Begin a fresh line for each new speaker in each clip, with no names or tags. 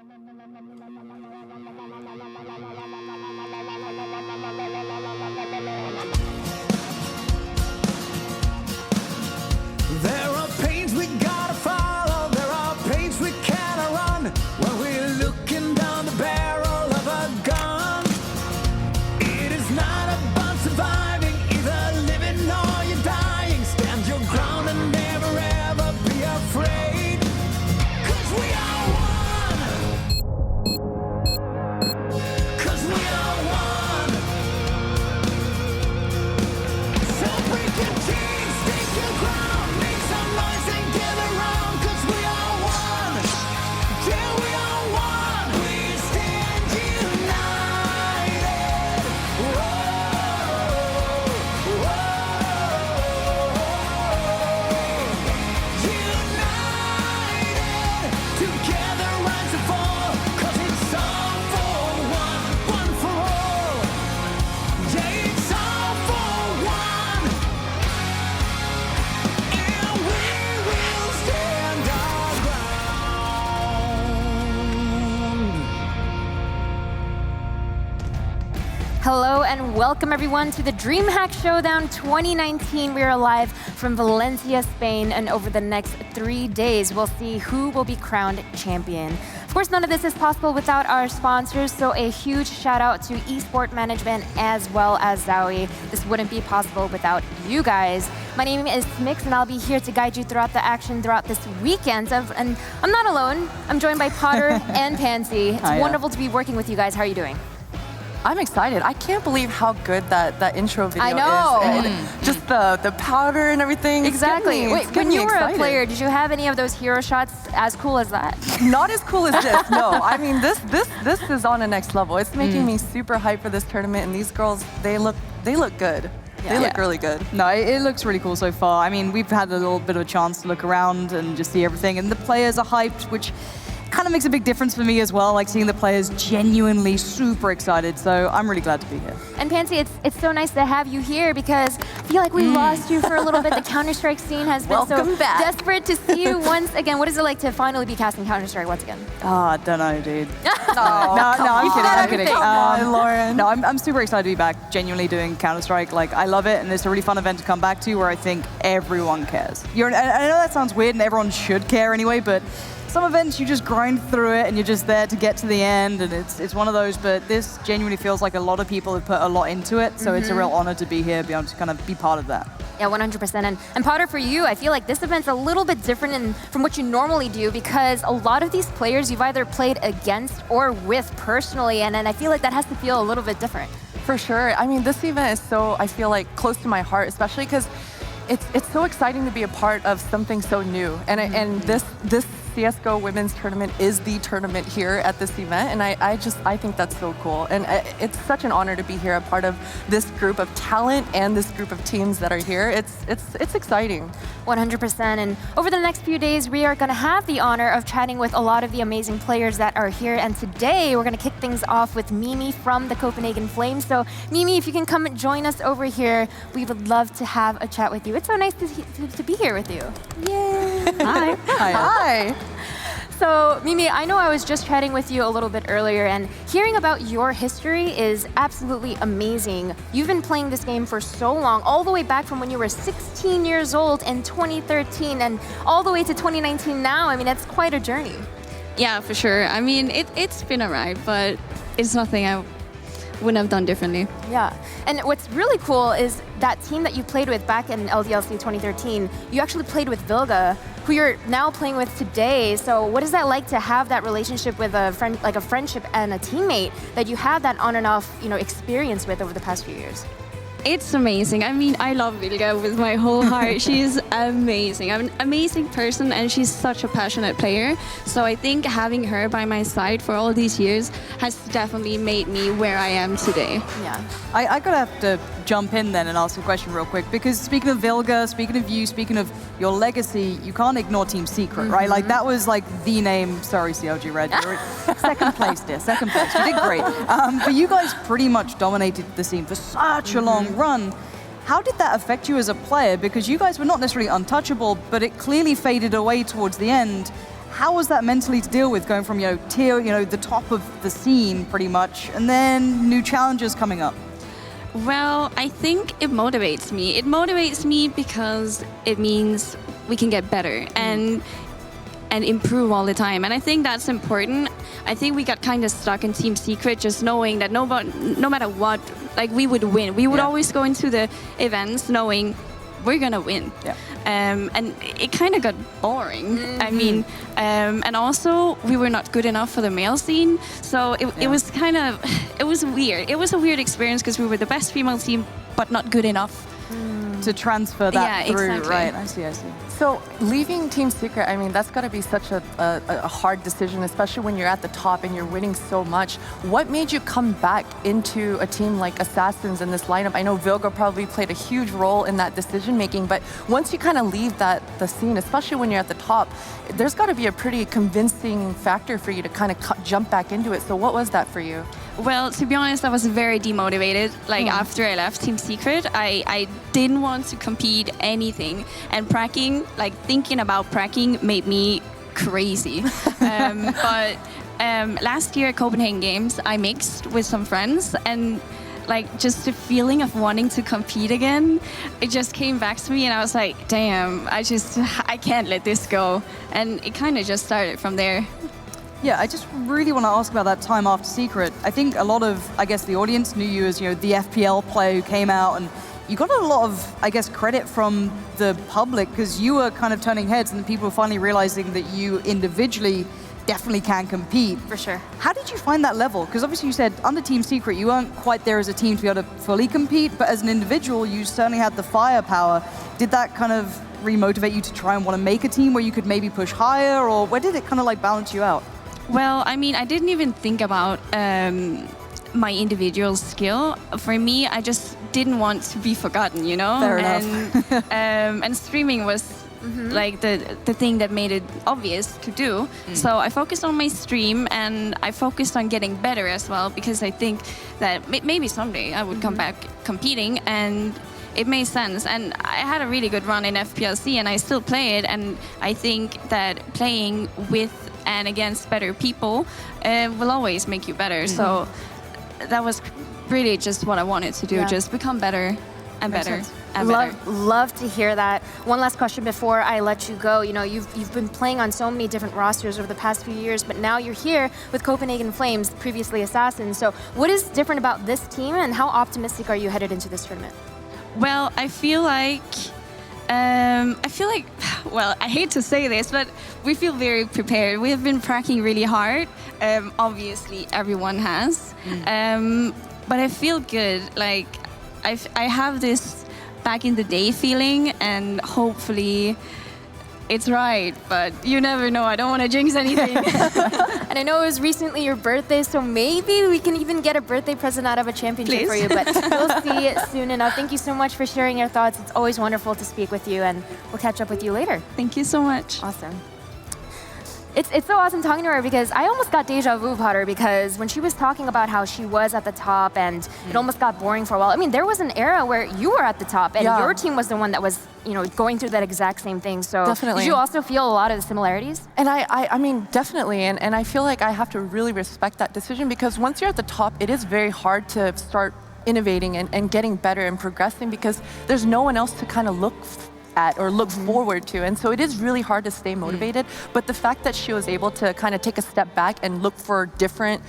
There are pains we gotta follow, there are pains we cannot run when we're looking down the barrel of a gun. It is not about surviving, either living or you're dying. Stand your ground and never ever be afraid, 'cause we are one. 'Cause we are one. So break your chains, take your ground, make some noise and gather round, 'cause we are one. Yeah, we are one. We stand united. Whoa, whoa. United, together rise and fall, 'cause it's all for one, one for all. Yeah, it's all for one. And we will stand our ground.
Hello and welcome everyone to the DreamHack Showdown 2019. We are live from Valencia, Spain, and over the next 3 days, we'll see who will be crowned champion. Of course, none of this is possible without our sponsors, so a huge shout out to eSport Management as well as Zowie. This wouldn't be possible without you guys. My name is Mix, and I'll be here to guide you throughout the action throughout this weekend. And I'm not alone. I'm joined by Potter and Pansy. It's wonderful to be working with you guys. How are you doing?
I'm excited. I can't believe how good that intro video
I know.
is. And just the powder and everything. It's
Exactly.
getting me-
Wait,
it's
when
getting me
you were a
excited.
player, did you have any of those hero shots as cool as that?
Not as cool as this, no. I mean, this is on a next level. It's making me super hyped for this tournament, and these girls, they look good. They look really good.
No, it looks really cool so far. I mean, we've had a little bit of a chance to look around and just see everything, and the players are hyped, which kind of makes a big difference for me as well, like seeing the players genuinely super excited, so I'm really glad to be here.
And Pansy, it's so nice to have you here because I feel like we lost you for a little bit. The Counter-Strike scene has been
Welcome
so
back.
desperate to see you once again. What is it like to finally be casting Counter-Strike once again?
Oh, I don't know, dude.
No,
I'm kidding.
Come on, Lauren.
No, I'm super excited to be back, genuinely doing Counter-Strike. Like, I love it, and it's a really fun event to come back to where I think everyone cares. I know that sounds weird, and everyone should care anyway, but some events, you just grind through it, and you're just there to get to the end, and it's one of those, but this genuinely feels like a lot of people have put a lot into it, so it's a real honor to be here, be able to kind of be part of that.
Yeah, 100%. And Potter, for you, I feel like this event's a little bit different from what you normally do because a lot of these players you've either played against or with personally, and I feel like that has to feel a little bit different.
For sure. I mean, this event is so, I feel like, close to my heart, especially because it's so exciting to be a part of something so new. And this CSGO Women's Tournament is the tournament here at this event, and I think that's so cool. And it's such an honor to be here, a part of this group of talent and this group of teams that are here. It's exciting.
100%. And over the next few days, we are going to have the honor of chatting with a lot of the amazing players that are here. And today, we're going to kick things off with Mimi from the Copenhagen Flames. So, Mimi, if you can come and join us over here, we would love to have a chat with you. It's so nice to be here with you. Yay! Hi.
Hi.
So, Mimi, I know I was just chatting with you a little bit earlier, and hearing about your history is absolutely amazing. You've been playing this game for so long, all the way back from when you were 16 years old in 2013, and all the way to 2019 now. I mean, that's quite a journey.
Yeah, for sure. I mean, it's been a ride, but it's nothing I wouldn't have done differently.
Yeah, and what's really cool is that team that you played with back in LDLC 2013, you actually played with Vilga, who you're now playing with today. So what is that like to have that relationship with a friend, like a friendship and a teammate that you have that on and off, experience with over the past few years?
It's amazing. I mean, I love Vilga with my whole heart. She's amazing. I'm an amazing person, and she's such a passionate player. So I think having her by my side for all these years has definitely made me where I am today.
Yeah.
I gotta have to jump in then and ask a question real quick, because speaking of Vilga, speaking of you, speaking of your legacy, you can't ignore Team Secret, right? Like, that was like the name. Sorry, CLG Red, you're second place, dear, second place. You did great. But you guys pretty much dominated the scene for such a long run. How did that affect you as a player? Because you guys were not necessarily untouchable, but it clearly faded away towards the end. How was that mentally to deal with, going from, the top of the scene pretty much, and then new challenges coming up?
Well, I think it motivates me. It motivates me because it means we can get better and improve all the time. And I think that's important. I think we got kind of stuck in Team Secret, just knowing that no matter what, like, we would win. We would always go into the events knowing we're gonna win.
Yeah.
And it kind of got boring. I mean, and also we were not good enough for the male scene. So it was kind of, it was weird. It was a weird experience because we were the best female team, but not good enough.
To transfer that through,
exactly.
right? I see.
So leaving Team Secret, I mean, that's got to be such a hard decision, especially when you're at the top and you're winning so much. What made you come back into a team like Assassins in this lineup? I know Vilga probably played a huge role in that decision making, but once you kind of leave the scene, especially when you're at the top, there's got to be a pretty convincing factor for you to kind of jump back into it. So what was that for you?
Well, to be honest, I was very demotivated. Like, after I left Team Secret, I didn't want to compete anything. And pracking, like, thinking about pracking made me crazy. But last year at Copenhagen Games, I mixed with some friends, and like, just the feeling of wanting to compete again, it just came back to me, and I was like, damn, I can't let this go. And it kind of just started from there.
Yeah, I just really want to ask about that time after Secret. I think a lot of, the audience knew you as, the FPL player who came out, and you got a lot of, credit from the public because you were kind of turning heads, and people were finally realizing that you individually definitely can compete.
For sure.
How did you find that level? Because obviously you said under Team Secret you weren't quite there as a team to be able to fully compete, but as an individual you certainly had the firepower. Did that kind of re-motivate you to try and want to make a team where you could maybe push higher, or where did it kind of like balance you out?
Well, I mean, I didn't even think about my individual skill. For me, I just didn't want to be forgotten, you know?
Fair enough.
And streaming was like the thing that made it obvious to do. So I focused on my stream, and I focused on getting better as well, because I think that maybe someday I would come back competing, and it made sense. And I had a really good run in FPLC, and I still play it, and I think that playing with and against better people will always make you better. So that was really just what I wanted to do, just become better and better and better.
Love to hear that. One last question before I let you go. You know, you've been playing on so many different rosters over the past few years, but now you're here with Copenhagen Flames, previously Assassins. So what is different about this team, and how optimistic are you headed into this tournament?
Well, I feel like, well, I hate to say this, but we feel very prepared. We have been practicing really hard. Obviously, everyone has. But I feel good. Like, I have this back in the day feeling, and hopefully it's right, but you never know. I don't want to jinx anything.
And I know it was recently your birthday, so maybe we can even get a birthday present out of a championship for you, but we'll see it soon enough. Thank you so much for sharing your thoughts. It's always wonderful to speak with you, and we'll catch up with you later.
Thank you so much.
Awesome. It's so awesome talking to her, because I almost got deja vu about her, because when she was talking about how she was at the top and it almost got boring for a while. I mean, there was an era where you were at the top and your team was the one that was, you know, going through that exact same thing. So
definitely.
Did you also feel a lot of the similarities?
And I mean, definitely. And I feel like I have to really respect that decision, because once you're at the top, it is very hard to start innovating and getting better and progressing, because there's no one else to kind of look at or look forward to. And so it is really hard to stay motivated. But the fact that she was able to kind of take a step back and look for different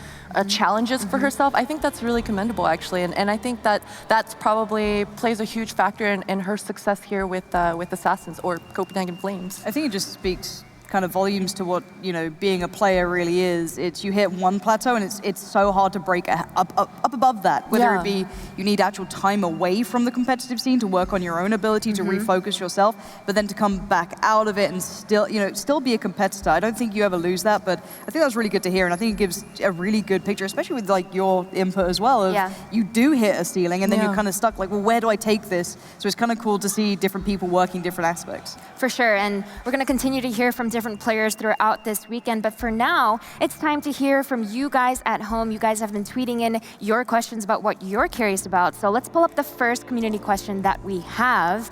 challenges for herself, I think that's really commendable, actually. And I think that that's probably plays a huge factor in her success here with Assassins, or Copenhagen Flames.
I think it just speaks kind of volumes to what, you know, being a player really is. It's you hit one plateau and it's so hard to break up above that. Whether it be you need actual time away from the competitive scene to work on your own ability to refocus yourself, but then to come back out of it and still, you know, still be a competitor. I don't think you ever lose that, but I think that's really good to hear, and I think it gives a really good picture, especially with like your input as well. Of you do hit a ceiling and then you're kind of stuck like, well, where do I take this? So it's kind of cool to see different people working different aspects.
For sure, and we're going to continue to hear from different players throughout this weekend. But for now, it's time to hear from you guys at home. You guys have been tweeting in your questions about what you're curious about. So let's pull up the first community question that we have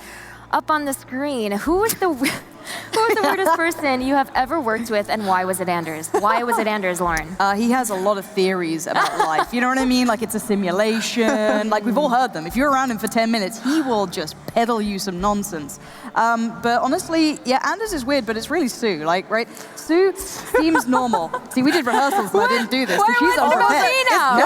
up on the screen. Who is the Who was the weirdest person you have ever worked with, and why was it Anders? Why was it Anders, Lauren?
He has a lot of theories about life. You know what I mean? Like it's a simulation. Like we've all heard them. If you're around him for 10 minutes, he will just peddle you some nonsense. But honestly, yeah, Anders is weird, but it's really Sue. Like, right? Sue seems normal. See, we did rehearsals and I didn't do this. So she's unprepared.
now?
No.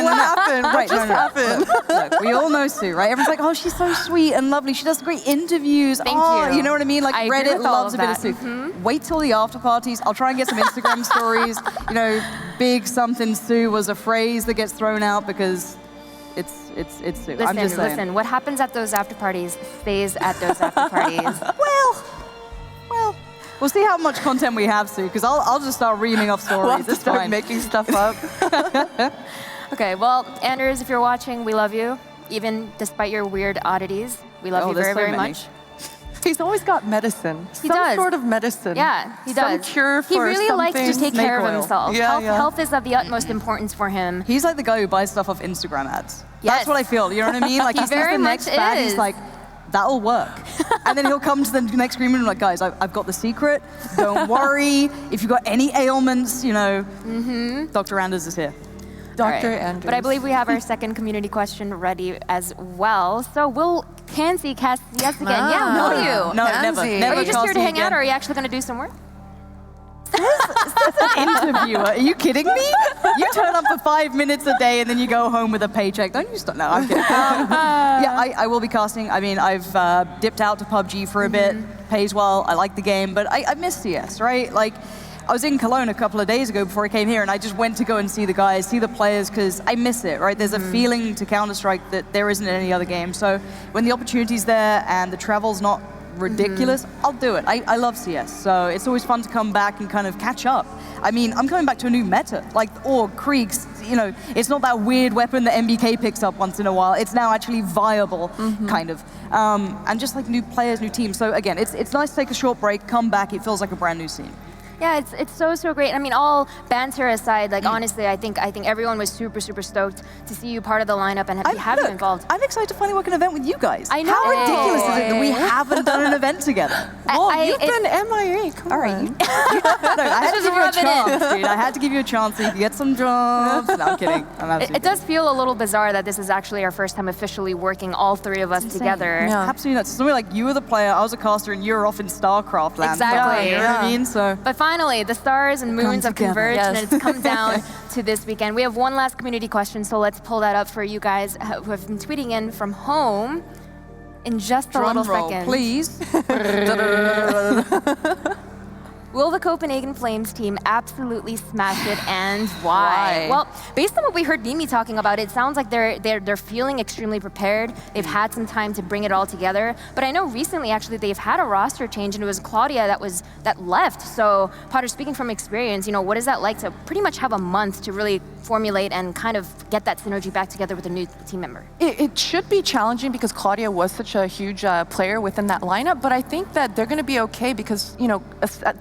What happened?
Right,
What just happened?
Look, we all know Sue, right? Everyone's like, oh, she's so sweet and lovely. She does great interviews.
Thank
oh,
you.
You know what I mean? Like
I agree
Reddit
with all
loves
of
a bit of
that.
Sue. Wait till the after parties. I'll try and get some Instagram stories. You know, big something Sue was a phrase that gets thrown out because it's Sue. I'm just saying.
Listen, what happens at those after parties stays at those after parties.
Well, we'll see how much content we have, Sue, because I'll just start reaming off stories.
We'll have to
It's
start
fine.
making stuff up.
Okay, well, Anders, if you're watching, we love you. Even despite your weird oddities, we love you
there's
very,
so
very
many.
much.
He's always got medicine.
He
Some
does.
sort of medicine.
Yeah, he does.
Some cure for
He really likes to
something.
take care of
Snake oil.
himself.
Yeah,
Health is of the utmost importance for him.
He's like the guy who buys stuff off Instagram ads.
Yes.
That's what I feel. You know what I mean? Like
He
he sees
very
the next
much
fad,
is.
he's like, that'll work. And then he'll come to the next green room and like, guys, I've got the secret. Don't worry. If you've got any ailments, you know, Dr. Anders is here.
Dr.
All right.
Anders.
But I believe we have our second community question ready as well. So will Kenzie cast yes again? Yeah, will you?
No,
Kenzie.
never.
Are you just here to
casting
hang out,
again.
or are you actually going to do some work?
Interviewer. Are you kidding me? You turn up for 5 minutes a day and then you go home with a paycheck. Don't you stop? No, I'm kidding. Yeah, I will be casting. I mean, I've dipped out to PUBG for a bit. Pays well. I like the game, but I miss CS, right? Like, I was in Cologne a couple of days ago before I came here, and I just went to go and see the guys, see the players, because I miss it, right? There's a feeling to Counter-Strike that there isn't in any other game. So when the opportunity's there and the travel's not ridiculous, I'll do it. I love CS, so it's always fun to come back and kind of catch up. I mean, I'm coming back to a new meta, like Org, Kriegs, you know, it's not that weird weapon that MBK picks up once in a while. It's now actually viable, kind of. And just like new players, new teams. So again, it's nice to take a short break, come back, it feels like a brand new scene.
Yeah, it's so great. I mean, all banter aside, like honestly, I think everyone was super stoked to see you part of the lineup and have you
Look,
involved.
I'm excited to finally work an event with you guys.
I know.
How ridiculous is it that we haven't done an event together?
Well, you've been MIA. Come
All right.
on.
No, I had to
just
give you a
rub it in.
chance, dude. I had to give you a chance so you could get some jobs. No, I'm kidding. I'm absolutely
It does feel a little bizarre that this is actually our first time officially working, all three of us together.
Yeah.
Absolutely nuts. It's something like you were the player, I was a caster, and you were off in StarCraft land.
Exactly.
You know what I
Yeah.
mean? So.
But finally, the stars and moons have
together.
converged,
Yes.
and it's come down to this weekend. We have one last community question, so let's pull that up for you guys who have been tweeting in from home in just a
Drum
little
roll,
second.
please.
Will the Copenhagen Flames team absolutely smash it, and why?
Why?
Well, based on what we heard Mimi talking about, it sounds like they're feeling extremely prepared. They've had some time to bring it all together. But I know recently, actually, they've had a roster change, and it was Claudia that left. So, Potter, speaking from experience, you know, what is that like to pretty much have a month to really formulate and kind of get that synergy back together with a new team member?
It should be challenging because Claudia was such a huge player within that lineup, but I think that they're going to be okay because, you know,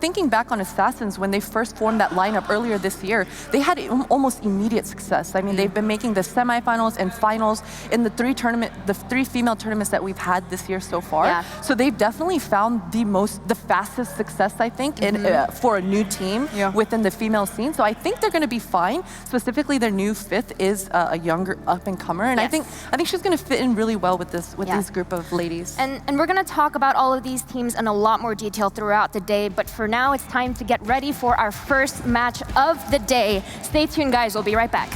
thinking back on Assassins, when they first formed that lineup earlier this year, they had almost immediate success. I mean, they've been making the semifinals and finals in the three female tournaments that we've had this year so far.
Yeah.
So they've definitely found the fastest success, I think, for a new team within the female scene. So I think they're going to be fine. Specifically, their new fifth is a younger up-and-comer, and
Yes.
I think she's going to fit in really well with this this group of ladies.
And we're going to talk about all of these teams in a lot more detail throughout the day, but for now it's time to get ready for our first match of the day. Stay tuned, guys. We'll be right back.